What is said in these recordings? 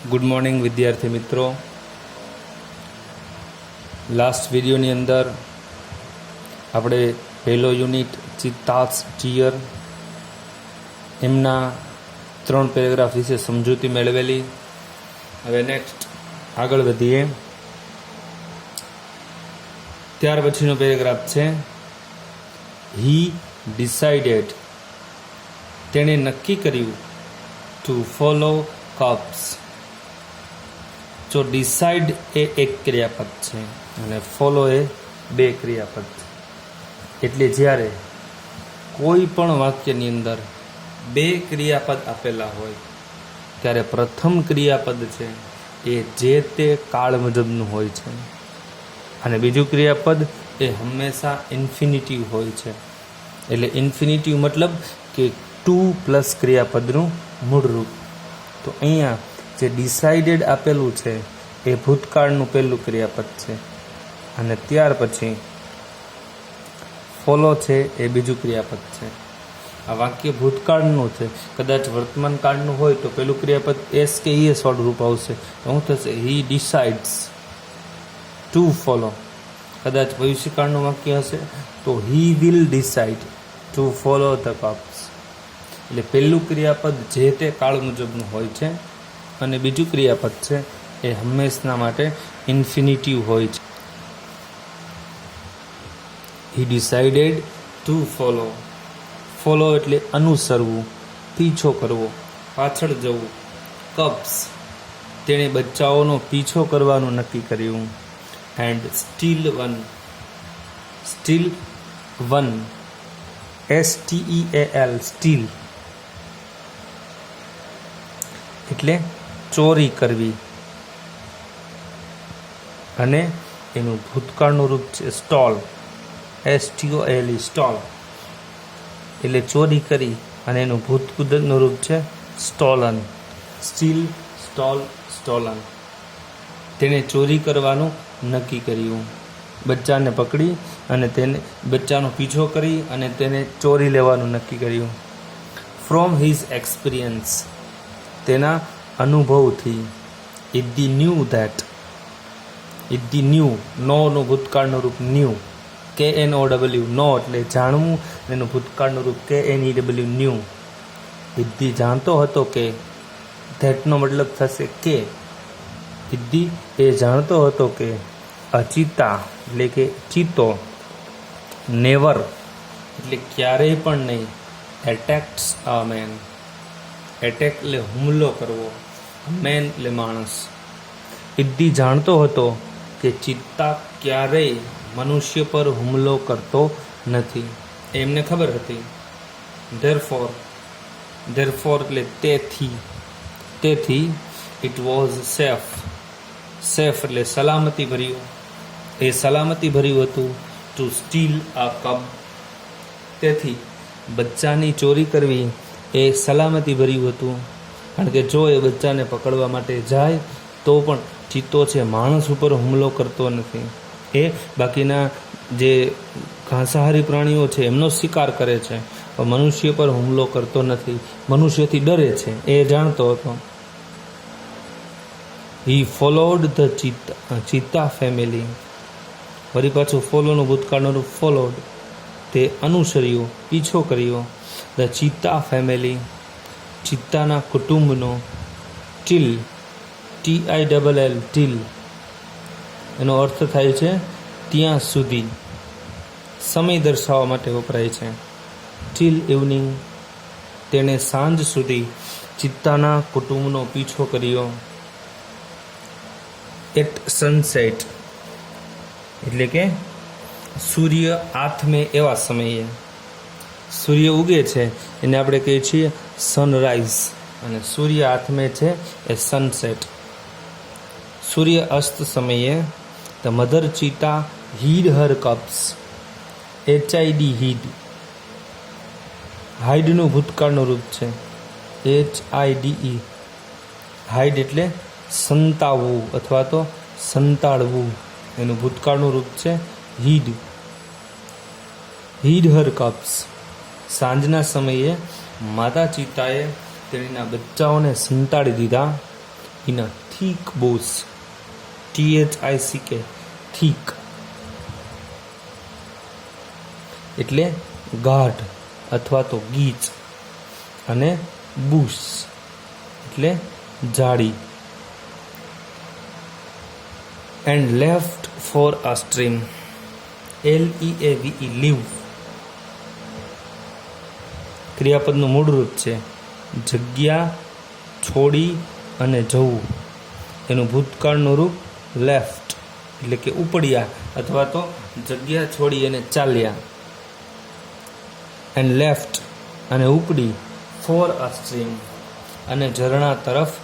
Good morning વિદ્યાર્થી મિત્રો. Last વિડીયોની અંદર આપણે પહેલો યુનિટ ચિત્તાસ ટીયર એમના 3 પેરેગ્રાફ વિશે સમજૂતી મેળવેલી. હવે નેક્સ્ટ આગળ વધીએ. ત્યાર પછીનો પેરેગ્રાફ છે હી ડિસાઇડેડ, તેણે નક્કી કર્યું, ટુ ફોલો કપ્સ. જો ડિસાઇડ એ એક ક્રિયાપદ છે અને ફોલો એ 2 ક્રિયાપદ છે. એટલે જ્યારે કોઈ પણ વાક્યની અંદર 2 ક્રિયાપદ આપેલા હોય ત્યારે પ્રથમ ક્રિયાપદ છે એ જે તે કાળ મુજબનું હોય છે અને બીજું ક્રિયાપદ એ હંમેશા ઇન્ફિનિટિવ હોય છે. એટલે ઇન્ફિનિટિવ મતલબ કે 2 પ્લસ ક્રિયાપદનું મૂળ રૂપ. તો અહીંયા જે ડિસાઇડેડ આપેલું છે એ ભૂતકાળનું પહેલું ક્રિયાપદ છે અને ત્યાર પછી ફોલો છે એ બીજું ક્રિયાપદ છે. આ વાક્ય ભૂતકાળનું છે. કદાચ વર્તમાન કાળનું હોય તો પેલું ક્રિયાપદ એસ કે ઈએસ વાળું રૂપ આવશે. તો શું થશે? હી ડિસાઇડ્સ ટુ ફોલો. કદાચ ભવિષ્યકાળનું વાક્ય હશે તો he will decide two follow the cups. એટલે પહેલું ક્રિયાપદ જે તે કાળ મુજબનું હોય છે અને બીજું ક્રિયાપદ છે એ હંમેશના માટે ઇન્ફિનિટિવ હોય છે. હી ડિસાઇડેડ ટુ ફોલો. ફોલો એટલે અનુસરવું, પીછો કરવો, પાછળ જવું. કપ્સ, તેણે બચ્ચાઓનો પીછો કરવાનું નક્કી કર્યું. And steel one. Steel one, STEAL, steel એટલે ચોરી કરવી અને એનું ભૂતકાળનું રૂપ છે સ્ટોલ, STOLE, સ્ટોલ એટલે ચોરી કરી અને એનું ભૂતકાળનું રૂપ છે સ્ટોલન. Steel, stall, stolen. તેણે ચોરી કરવાનું નક્કી કર્યું. બચ્ચાને પકડી અને તેને બચ્ચાનો પીછો કરી અને તેને ચોરી લેવાનું નક્કી કર્યું. ફ્રોમ હિઝ એક્સપિરિયન્સ, તેના અનુભવથી. It the knew that. It the knew, નોનું ભૂતકાળનું રૂપ ન્યૂ, KNOW, નો એટલે જાણવું, એનું ભૂતકાળનું રૂપ KNEW, ન્યૂ. ઇટ ધી જાણતો હતો કે, ધેટનો મતલબ થશે કે. ઇટ ધી એ જાણતો હતો કે અચિતા એટલે કે ચિત્તો, નેવર એટલે ક્યારેય પણ નહીં, એટેક્સ અ મેન. એટેક એટલે હુમલો કરવો, મેન એટલે માણસ. ઇદ્દી જાણતો હતો કે ચિત્તા ક્યારેય મનુષ્ય પર હુમલો કરતો નથી. એમને ખબર હતી. ધેરફોર, ધેરફોર એટલે તેથી. તેથી ઇટ વોઝ સેફ. સેફ એટલે સલામતી ભર્યું. એ સલામતી ભર્યું હતું ટુ સ્ટીલ અ કબ. તેથી બચ્ચાની ચોરી કરવી એ સલામતી ભર્યું હતું. કારણ કે જો એ બચ્ચાને પકડવા માટે જાય તો પણ ચિત્તો છે માણસ ઉપર હુમલો કરતો નથી. એ બાકીના જે ઘાસાહારી પ્રાણીઓ છે એમનો શિકાર કરે છે પણ મનુષ્ય પર હુમલો કરતો નથી, મનુષ્યથી ડરે છે, એ જાણતો હતો. હી ફોલોડ ધ ચિત્તા ફેમિલી. વળી પાછું ફોલોનું ભૂતકાળનું રૂપ ફોલોડ. તે અનુસર્યું, પીછો કર્યો. ધ ચિત્તા ફેમિલી, ચિત્તાના કુટુંબનો. ટીલ, TILL, ટીલ એનો અર્થ થાય છે ત્યાં સુધી. સમય દર્શાવવા માટે વપરાય છે. ટીલ ઇવનિંગ, તેણે સાંજ સુધી ચિત્તાના કુટુંબનો પીછો કર્યો. એટ સનસેટ એટલે કે સૂર્ય આથમે એવા સમયે. સૂર્ય ઉગે છે એને આપણે કહીએ છીએ સનરાઈઝ અને સૂર્ય આથમે છે એ સનસેટ. સૂર્ય અસ્ત સમયે the mother cheetah hid her cubs. HID, hid. હાઇડનું ભૂતકાળનું રૂપ છે HIDE. હાઇડ એટલે સંતાવવું અથવા તો સંતાડવું. એનું ભૂતકાળનું રૂપ છે હીડ. Hid her cups. સાંજના સમયે માતા ચિતાએ તેણીના બચ્ચાઓને સંતાડી દીધા. In a thick bush. THICK, thick એટલે ગાઢ અથવા તો ગીચ, અને બુશ એટલે ઝાડી. And left for a stream. LEAVE, leave. ક્રિયાપદનું મૂળ રૂપ છે જગ્યા છોડી અને જવું. એનું ભૂતકાળનું રૂપ લેફ્ટ એટલે કે ઉપડ્યા અથવા તો જગ્યા છોડી અને ચાલ્યા. એન્ડ લેફ્ટ અને ઉપડી, ફોર અ સ્ટ્રીમ અને ઝરણા તરફ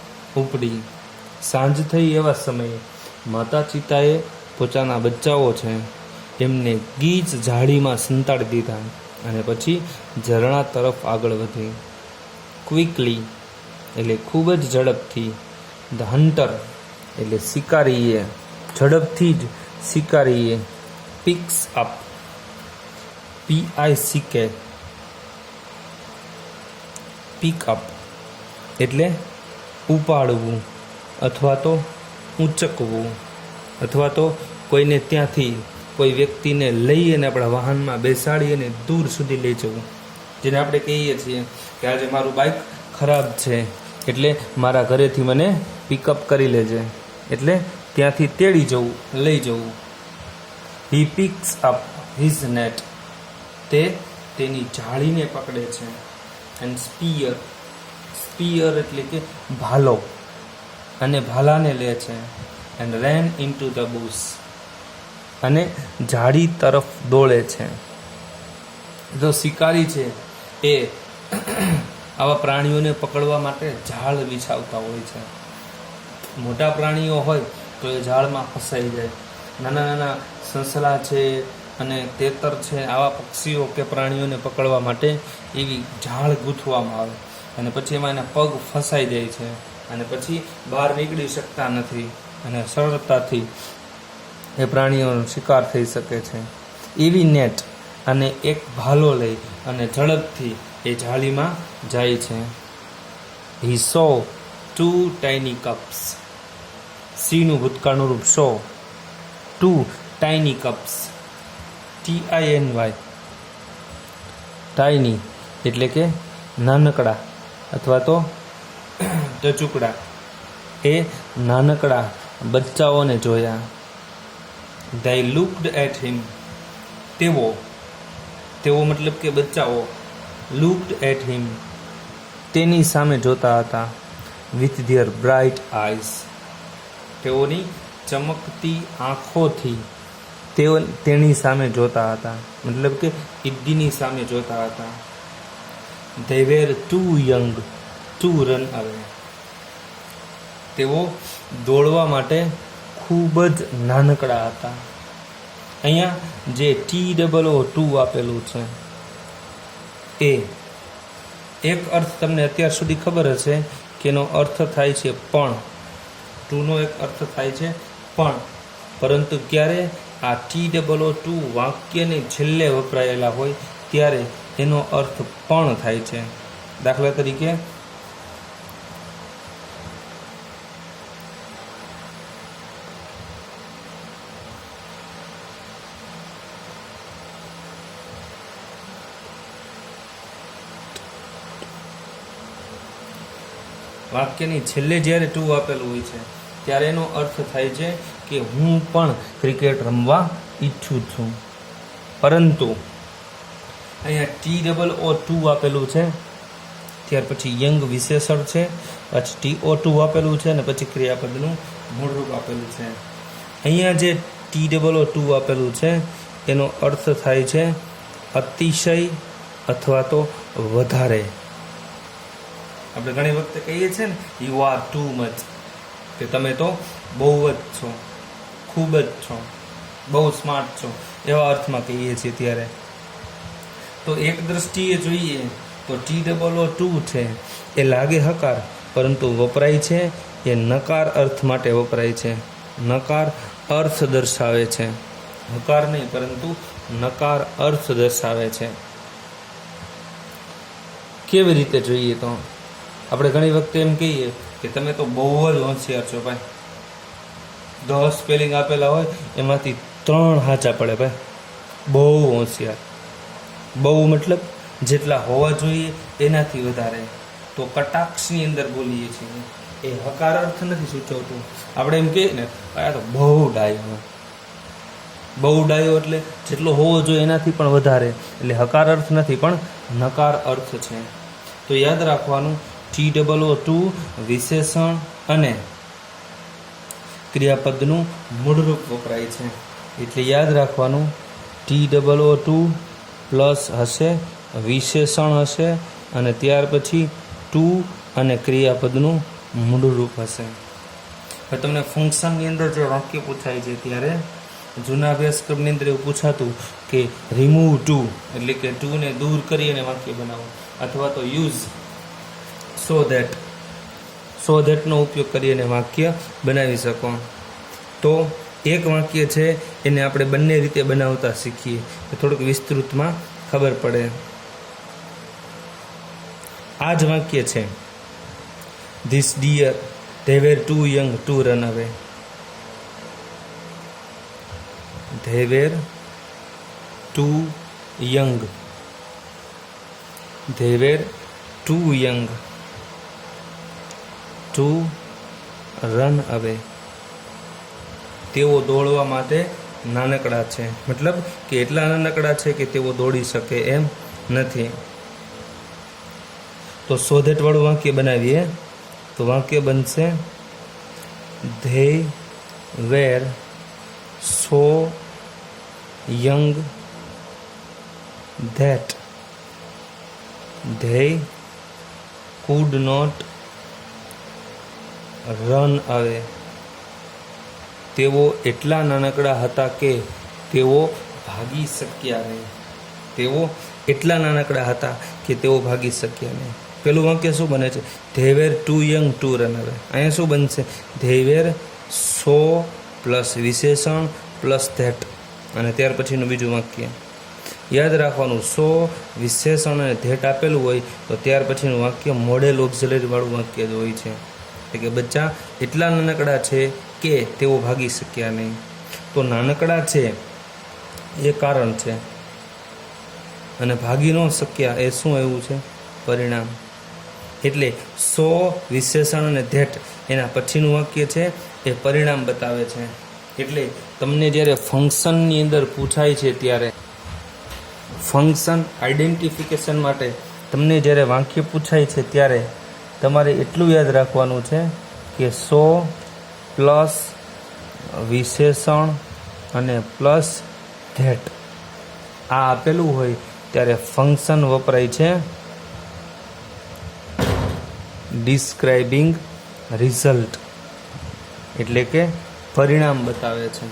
ઉપડી. સાંજ થઈ એવા સમયે માતા ચિતાએ પોતાના બચ્ચાઓ છે એમને ગીચ ઝાડીમાં સંતાડી દીધા અને પછી ઝરણા તરફ આગળ વધી. ક્વિકલી એટલે ખૂબ જ ઝડપથી. ધ હન્ટર એટલે શિકારીએ ઝડપથી જ શિકારીએ. પિક્સ અપ, PICK, પિકઅપ એટલે ઉપાડવું અથવા તો ઊંચકવું, અથવા તો કોઈને ત્યાંથી કોઈ વ્યક્તિને લઈ અને આપણા વાહનમાં બેસાડી અને દૂર સુધી લઈ જવું. જેને આપણે કહીએ છીએ કે આજે મારું બાઇક ખરાબ છે એટલે મારા ઘરેથી મને પિકઅપ કરી લેજે, એટલે ત્યાંથી તેડી જવું, લઈ જવું. હી પિક્સ અપ હિઝ નેટ, તે તેની જાળીને પકડે છે. એન્ડ સ્પીયર, સ્પીયર એટલે કે ભાલો, અને ભાલાને લે છે. And rain into the bush, અને ઝાડી તરફ દોડે છે. જો શિકારી છે એ આવા પ્રાણીઓને પકડવા માટે જાળ વિછાવતા હોય છે. મોટા પ્રાણીઓ હોય તો એ જાળમાં ફસાઈ જાય. નાના નાના સસલા છે અને તેતર છે, આવા પક્ષીઓ કે પ્રાણીઓને પકડવા માટે એવી જાળ ગૂંથવામાં આવે અને પછી એમાં એના પગ ફસાઈ જાય છે અને પછી બહાર નીકળી શકતા નથી અને સરળતાથી એ પ્રાણીઓનો શિકાર થઈ શકે છે. એવી નેટ અને એક ભાલો લઈ અને ઝડપથી એ જાળીમાં જાય છે. હી સો 2 ટાઇની કપ્સ. સીનું ભૂતકાળનું રૂપ સો. 2 ટાઇની કપ્સ, TINY. ટાઇની એટલે કે નાનકડા અથવા તો ટચુકડા. એ નાનકડા બચ્ચાઓને જોયા. They looked at him. તેઓ મતલબ કે બચ્ચાઓ. looked at him તેની સામે જોતા હતા. with their bright eyes, તેઓની ચમકતી આંખોથી તેની સામે જોતા હતા, મતલબ કે ઈદ્દીની સામે જોતા હતા. They were too young to run away. તેઓ દોડવા માટે ખૂબ જ નાનકડા હતા. અહીંયા જે TOO આપેલું છે એ એક અર્થ તમને અત્યાર સુધી ખબર હશે કે એનો અર્થ થાય છે પણ. ટુનો એક અર્થ થાય છે પણ, પરંતુ ક્યારે આ TOO વાક્યને છેલ્લે વપરાયેલા હોય ત્યારે એનો અર્થ પણ થાય છે. દાખલા તરીકે વાક્યની છેલ્લે જ્યારે ટુ આપેલું હોય છે ત્યારે એનો અર્થ થાય છે કે હું પણ ક્રિકેટ રમવા ઈચ્છું છું. પરંતુ અહીંયા TOO આપેલું છે, ત્યાર પછી યંગ વિશેષણ છે, પછી TOO આપેલું છે અને પછી ક્રિયાપદનું મૂળરૂપ આપેલું છે. અહીંયા જે TOO આપેલું છે એનો અર્થ થાય છે અતિશય અથવા તો વધારે. આપણે ઘણી વખતે કહીએ છીએ ને યુ આર ટુ મચ, કે તમે તો બહુ જ છો, ખૂબ જ છો, બહુ સ્માર્ટ છો, એવા અર્થમાં કહીએ છીએ ત્યારે. તો એક દ્રષ્ટિએ જોઈએ તો TOO છે એ લાગે હકાર, પરંતુ વપરાય છે એ નકાર અર્થ માટે વપરાય છે. નકાર અર્થ દર્શાવે છે, હકાર નહીં પરંતુ નકાર અર્થ દર્શાવે છે. કેવી રીતે જોઈએ તો આપણે ઘણી વખતે એમ કહીએ કે તમે તો બહુ જ હોશિયાર છો ભાઈ, 10 સ્પેલિંગ આપેલા હોય એમાંથી 3 સાચા પડે ભાઈ, બહુ હોશિયાર. બહુ મતલબ જેટલા હોવા જોઈએ એનાથી વધારે. તો કટાક્ષની અંદર બોલીએ છીએ, એ હકાર અર્થ નથી સૂચવતું. આપણે એમ કહીએ ને આ તો બહુ ડાયો, બહુ ડાયો એટલે જેટલો હોવો જોઈએ એનાથી પણ વધારે, એટલે હકાર અર્થ નથી પણ નકાર અર્થ છે. તો યાદ રાખવાનું TOO વિશેષણ અને ક્રિયાપદનું મૂળરૂપ વપરાય છે. એટલે યાદ રાખવાનું TOO પ્લસ હશે, વિશેષણ હશે અને ત્યાર પછી ટુ અને ક્રિયાપદનું મૂળરૂપ હશે. હવે તમને ફંક્શનની અંદર જે વાક્ય પૂછાય છે ત્યારે જૂના અભ્યાસક્રમની અંદર એવું પૂછાતું કે રિમૂવ ટુ એટલે કે ટુને દૂર કરી અને વાક્ય બનાવો, અથવા તો યુઝ સો ધેટનો ઉપયોગ કરી અને વાક્ય બનાવી શકો. તો એક વાક્ય છે એને આપણે બંને રીતે બનાવતા શીખીએ તો થોડુંક વિસ્તૃતમાં ખબર પડે. આ જ વાક્ય છે, this dear they were too young to run away. They were too young. They were too young to run away. તેઓ દોડવા માટે નાનકડા છે, મતલબ કે એટલા નાનકડા છે કે તેઓ દોડી શકે એમ નથી. તો સો ધેટ વાળું વાક્ય બનાવીએ તો વાક્ય બનશે they were so young that they could not run away. તેઓ એટલા નાનકડા હતા કે તેઓ ભાગી શક્યા નહીં. તેઓ એટલા નાનકડા હતા કે તેઓ ભાગી શક્યા નહીં. પેલું વાક્ય શું બને છે? they were too young to run away. અહીંયા શું બનશે? they were so પ્લસ વિશેષણ પ્લસ that અને ત્યાર પછીનું બીજું વાક્ય. યાદ રાખવાનું, સો વિશેષણ અને that આપેલું હોય તો ત્યાર પછીનું વાક્ય મોડેલ ઓક્ઝિલરી વાળું વાક્ય જ હોય છે. એટલે કે બચ્ચા એટલા નાનકડા છે કે તેઓ ભાગી શક્યા નહીં. તો નાનકડા છે એ કારણ છે અને ભાગી ન શક્યા એ શું એવું છે? પરિણામ. એટલે સો વિશેષણ અને ધેટ એના પછીનું વાક્ય છે એ પરિણામ બતાવે છે. એટલે તમને જ્યારે ફંક્શનની અંદર પૂછાય છે ત્યારે ફંક્શન આઈડેન્ટિફિકેશન માટે તમને જ્યારે વાક્ય પૂછાય છે ત્યારે તમારે એટલું યાદ રાખવાનું છે કે સો પ્લસ વિશેષણ અને પ્લસ ધેટ આ આપેલું હોય ત્યારે ફંક્શન વપરાય છે ડિસ્ક્રાઇબિંગ રિઝલ્ટ, એટલે કે પરિણામ બતાવે છે.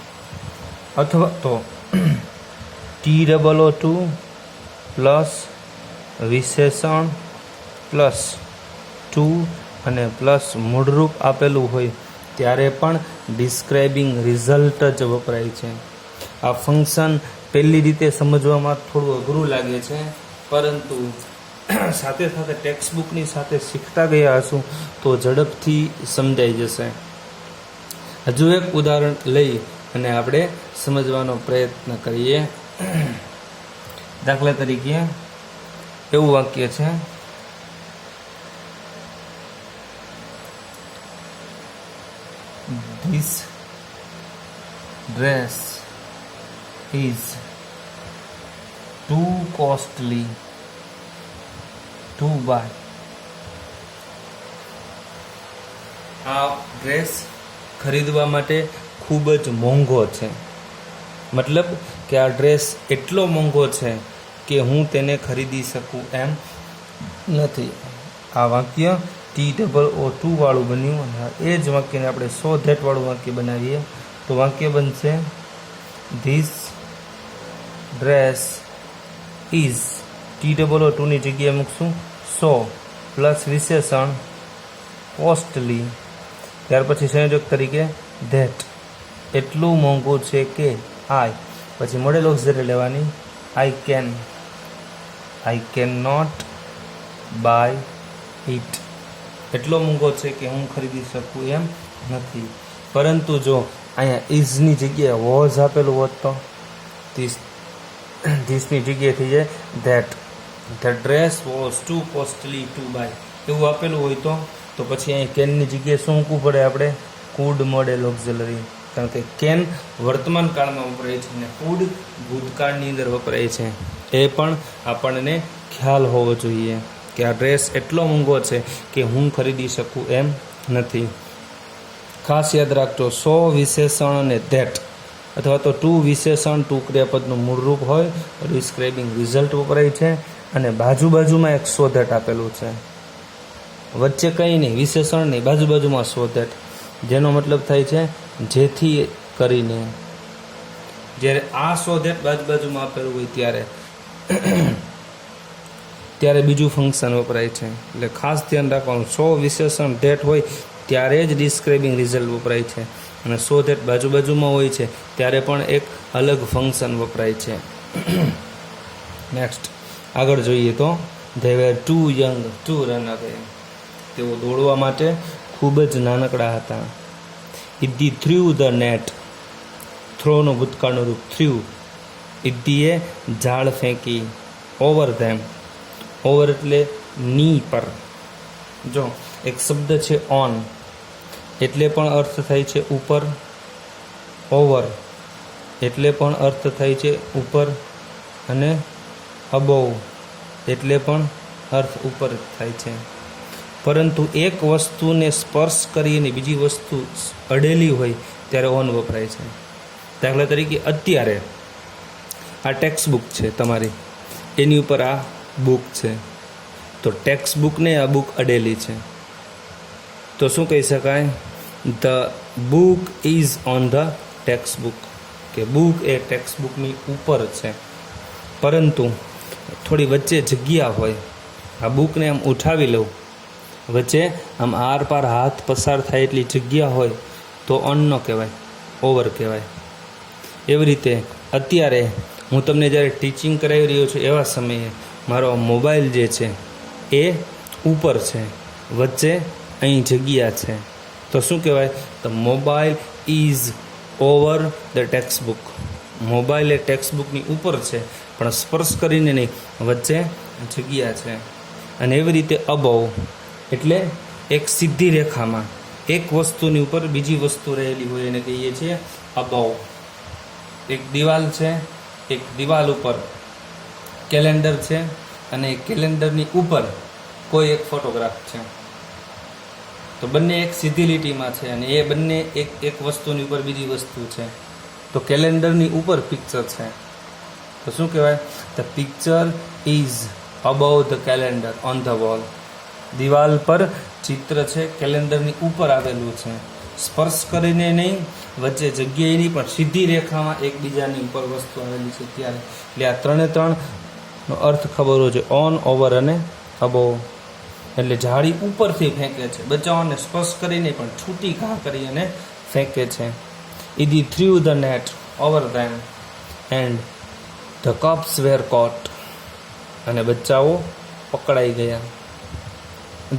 અથવા તો TOO પ્લસ વિશેષણ પ્લસ ટુ અને પ્લસ મૂળરૂપ આપેલું હોય ત્યારે પણ ડિસ્ક્રાઇબિંગ રિઝલ્ટ જ વપરાય છે. આ ફંક્શન પહેલી રીતે સમજવામાં થોડું અઘરું લાગે છે, પરંતુ સાથે સાથે ટેક્સ્ટબુકની સાથે શીખતા ગયા હશું તો ઝડપથી સમજાઈ જશે. હજુ એક ઉદાહરણ લઈ અને આપણે સમજવાનો પ્રયત્ન કરીએ. દાખલા તરીકે એવું વાક્ય છે, This dress is too costly to buy. આ ડ્રેસ ખરીદવા માટે ખૂબ જ મોંઘો છે. મતલબ કે આ ડ્રેસ એટલો મોંઘો છે કે હું તેને ખરીદી શકું એમ નથી. આ વાક્ય TOO વાળું બન્યું અને એ જ વાક્યને આપણે સો ધેટ વાળું વાક્ય બનાવીએ તો વાક્ય બનશે ધીસ ડ્રેસ ઇઝ TOO ની જગ્યાએ મૂકશું સો પ્લસ વિશેષણ કોસ્ટલી, ત્યાર પછી સંયોજક તરીકે ધેટ એટલું મોંઘું છે કે આઈ પછી મોડેલ ઓક્ઝિલરી લેવાની I can not buy it. એટલો મોંઘો છે કે હું ખરીદી શકું એમ નથી. પરંતુ જો અહીંયા ઇઝની જગ્યાએ વોઝ આપેલું હોત તો ધીસની જગ્યાએ થઈ જાય that. The dress was too costly to buy એવું આપેલું હોય તો પછી અહીં કેનની જગ્યાએ શું મૂકવું પડે આપણે? Food model auxiliary. કારણ કે કેન વર્તમાન કાળમાં વપરાય છે અને કુડ ભૂતકાળની અંદર વપરાય છે. એ પણ આપણને ખ્યાલ હોવો જોઈએ કે આ ડ્રેસ એટલો મોંઘો છે કે હું ખરીદી શકું એમ નથી. ખાસ યાદ રાખજો, સો વિશેષણ અને ધેટ અથવા તો ટુ વિશેષણ ટુ ક્રિયાપદનું મૂળરૂપ હોય ડિસ્ક્રાઇબિંગ રિઝલ્ટ વપરાય છે અને બાજુમાં એક સો ધેટ આપેલું છે. વચ્ચે કંઈ નહીં, વિશેષણ નહીં, બાજુમાં સો ધેટ, જેનો મતલબ થાય છે જેથી કરીને. જ્યારે આ સો ધેટ બાજુમાં આપેલું હોય ત્યારે બીજું ફંક્શન વપરાય છે. એટલે ખાસ ધ્યાન રાખવાનું, સો વિશેષણ ધેટ હોય ત્યારે જ ડિસ્ક્રાઇબિંગ રિઝલ્ટ વપરાય છે અને સો ધેટ બાજુમાં હોય છે ત્યારે પણ એક અલગ ફંક્શન વપરાય છે. નેક્સ્ટ આગળ જોઈએ તો they were too young to run away. તેઓ દોડવા માટે ખૂબ જ નાનકડા હતા. Eddie threw the net. થ્રોનું ભૂતકાળનું રૂપ થ્રુ. ઇદ્દીએ ઝાડ ફેંકી. ઓવર ધેમ. ઓવર એટલે ની પર. જો એક શબ્દ છે ઓન, એટલે પણ અર્થ થાય છે ઉપર. ઓવર એટલે પણ અર્થ થાય છે ઉપર અને અબોવ એટલે પણ અર્થ ઉપર થાય છે. પરંતુ એક વસ્તુને સ્પર્શ કરીને બીજી વસ્તુ અડેલી હોય ત્યારે ઓન વપરાય છે. દાખલા તરીકે અત્યારે આ ટેક્સ્ટ બુક છે તમારી, એની ઉપર આ બુક છે, તો ટેક્સ્ટ બુકને આ બુક અડેલી છે તો શું કહી શકાય? The book is on the text book, કે બુક એ ટેક્સ્ટ બુકની ઉપર છે. પરંતુ થોડી વચ્ચે જગ્યા હોય, આ બુકને આમ ઉઠાવી લઉં, વચ્ચે આમ આર પાર હાથ પસાર થાય એટલી જગ્યા હોય તો ઓન ન કહેવાય, ઓવર કહેવાય. એવી રીતે અત્યારે હું તમને જ્યારે ટીચિંગ કરાવી રહ્યો છું એવા સમયે મારો મોબાઈલ જે છે એ ઉપર છે, વચ્ચે અહીં જગ્યા છે, તો શું કહેવાય? The mobile is over the text book. Mobile એ ટેક્સ્ટ બુકની ઉપર છે પણ સ્પર્શ કરીને નહીં, વચ્ચે જગ્યા છે. અને એવી રીતે અબોવ એટલે એક સીધી રેખામાં એક વસ્તુની ઉપર બીજી વસ્તુ રહેલી હોય એને કહીએ છીએ અબોવ. એક દિવાલ છે, એક દિવાલ ઉપર કેલેન્ડર છે અને કેલેન્ડરની ઉપર કોઈ એક ફોટોગ્રાફ છે, તો બંને એક સીધી લીટીમાં છે અને એ બંને એક વસ્તુની ઉપર બીજી વસ્તુ છે. તો કેલેન્ડરની ઉપર પિક્ચર છે તો શું કહેવાય? The picture is above the calendar on the wall. દિવાલ પર ચિત્ર છે, કેલેન્ડરની ઉપર આવેલું છે, સ્પર્શ કરીને નહીં, વચ્ચે જગ્યાએ નહીં, પણ સીધી રેખામાં એકબીજાની ઉપર વસ્તુ આવેલી છે ત્યારે. એટલે આ ત્રણનો અર્થ ખબર હોય છે, ઓન, ઓવર અને અબોવ. એટલે જાળી ઉપરથી ફેંકે છે, બચાવવાને સ્પર્શ કરીને પણ છૂટી ઘા કરી અને ફેંકે છે. He threw the net over them and the cubs were caught. અને બચ્ચાઓ પકડાઈ ગયા.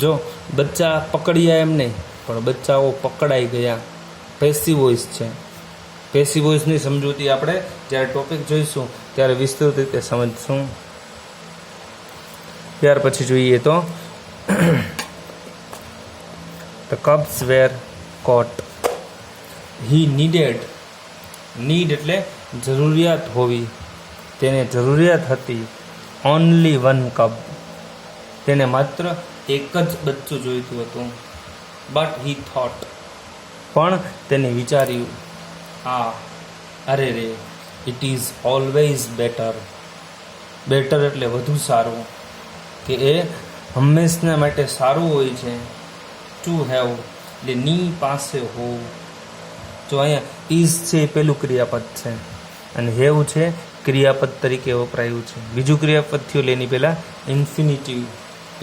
જો બચ્ચા પકડ્યા એમ નહીં, પણ બચ્ચાઓ પકડાઈ ગયા. પેસિવ વોઇસ છે. પેસિવ વોઇસની સમજૂતી આપણે જ્યારે ટોપિક જોઈશું ત્યારે વિસ્તૃત રીતે સમજશું. ત્યાર પછી જોઈએ તો the cubs were caught. He needed. Need એટલે જરૂરિયાત હોવી, તેને જરૂરિયાત હતી. Only one cub. તેને માત્ર એક જ બચ્ચું જોઈતું હતું. But he thought. પણ તેને વિચાર્યું, અરે રે, it is always better. Better એટલે વધુ સારું, કે એ હંમેશના માટે સારું હોય છે. ટુ હેવ એટલે ની પાસે હોવું. જો અહીંયા ઇઝ છે એ પેલું ક્રિયાપદ છે અને હેવ છે ક્રિયાપદ તરીકે વપરાયું છે. બીજું ક્રિયાપદ થયું એની પહેલાં infinitive.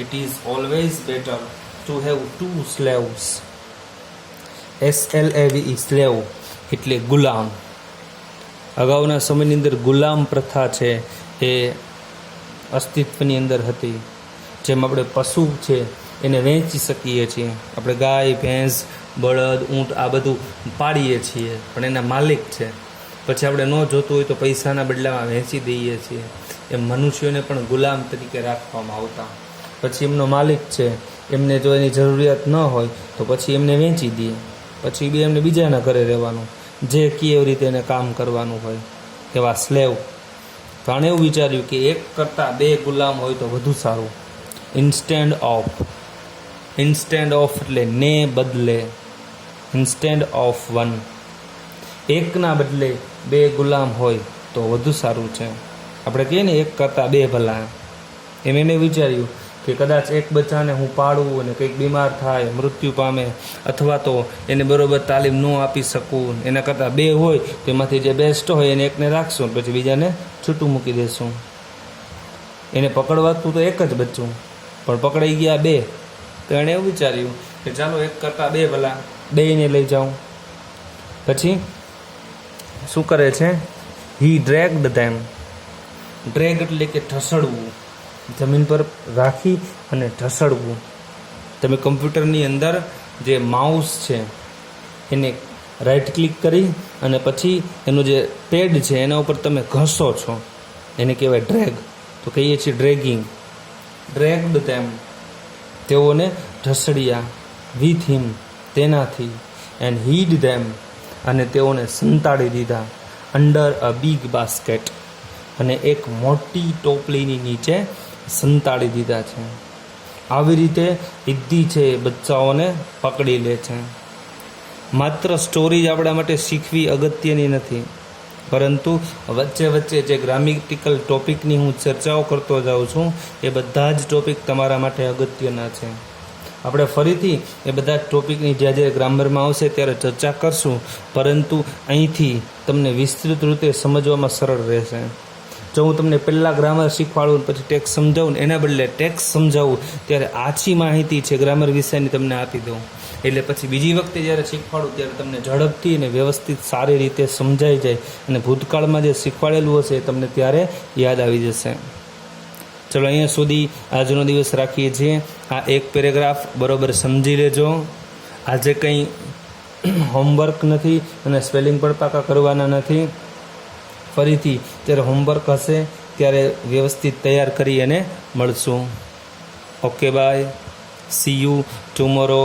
It is always better to have two slaves. SLAVE slave એટલે ગુલામ. અગાઉના સમયની અંદર ગુલામ પ્રથા છે એ અસ્તિત્વની અંદર હતી. જેમ આપણે પશુ છે એને વેચી શકીએ છીએ. આપણે ગાય, ભેંસ, બળદ, ઊંટ આ બધું પાડીએ છીએ, પણ એના માલિક છે. પછી આપણે ન જોતું હોય તો પૈસાના બદલામાં વેચી દઈએ છીએ. એમ મનુષ્યોને પણ ગુલામ તરીકે રાખવામાં આવતા. પછી એમનો માલિક છે, એમને જો એની જરૂરિયાત ન હોય તો પછી એમને વેચી દઈએ. પછી બી એમને બીજાના ઘરે રહેવાનું, જે કહે એવી રીતે એને કામ કરવાનું હોય, એવા સ્લેવ. તો આણે એવું વિચાર્યું કે એક કરતાં બે ગુલામ હોય તો વધુ સારું. ઇન્સ્ટેન્ડ ઓફ એટલે ને બદલે, ઇન્સ્ટેન્ડ ઓફ વન, એકના બદલે બે ગુલામ હોય તો વધુ સારું છે. આપણે કહીએ ને એક કરતાં બે ભલા. એમ એને વિચાર્યું કે કદાચ એક બચ્ચાને હું પાડું અને કંઈક બીમાર થાય, મૃત્યુ પામે, અથવા તો એને બરોબર તાલીમ ન આપી શકું, એના કરતાં બે હોય તો એમાંથી જે બેસ્ટ હોય એને એકને રાખશું, પછી બીજાને છૂટું મૂકી દઈશું. એને પકડવાતું તો એક જ બચ્ચું, પણ પકડાઈ ગયા બે. તો એણે એવું વિચાર્યું કે ચાલો એક કરતાં બે ભલા, બેયને લઈ જાઉં. પછી શું કરે છે? હી ડ્રેગ્ડ ધેમ. ડ્રેગ એટલે કે ઢસડવું, જમીન પર રાખી અને ઢસડવું. તમે કમ્પ્યુટરની અંદર જે માઉસ છે એને રાઈટ ક્લિક કરી અને પછી એનું જે પેડ છે એના ઉપર તમે ઘસો છો, એને કહેવાય ડ્રેગ. તો કહીએ છીએ ડ્રેગિંગ. ડ્રેગ્ડ ધેમ, તેઓને ઢસડ્યા. વિથ હિમ, તેનાથી. એન્ડ હીડ ધેમ, અને તેઓને સંતાડી દીધા. અંડર અ બિગ બાસ્કેટ, અને એક મોટી ટોપલીની નીચે સંતાડી દીધા છે. આવી રીતે ઇદ્દી છે એ બચ્ચાઓને પકડી લે છે. માત્ર સ્ટોરી જ આપણા માટે શીખવી અગત્યની નથી, પરંતુ વચ્ચે વચ્ચે જે ગ્રામેટિકલ ટોપિકની હું ચર્ચાઓ કરતો જાઉં છું એ બધા જ ટોપિક તમારા માટે અગત્યના છે. આપણે ફરીથી એ બધા જ ટોપિકની જ્યાં જ્યારે ગ્રામરમાં આવશે ત્યારે ચર્ચા કરશું, પરંતુ અહીંથી તમને વિસ્તૃત રીતે સમજવામાં સરળ રહેશે. જો હું તમને પહેલાં ગ્રામર શીખવાડું પછી ટેક્સ સમજાવું ને એના બદલે ટેક્સ સમજાવું ત્યારે આછી માહિતી છે ગ્રામર વિષયની તમને આપી દઉં, એટલે પછી બીજી વખતે જ્યારે શીખવાડું ત્યારે તમને ઝડપથી અને વ્યવસ્થિત સારી રીતે સમજાઈ જાય અને ભૂતકાળમાં જે શીખવાડેલું હશે એ તમને ત્યારે યાદ આવી જશે. ચલો અહીંયા સુધી આજનો દિવસ રાખીએ છીએ. આ એક પેરેગ્રાફ બરાબર સમજી લેજો. આજે કંઈ હોમવર્ક નથી અને સ્પેલિંગ પણ પાકા કરવાના નથી. ફરીથી જ્યારે હોમવર્ક હશે ત્યારે વ્યવસ્થિત તૈયાર કરી અને મળશું. Okay bye, C you tomorrow.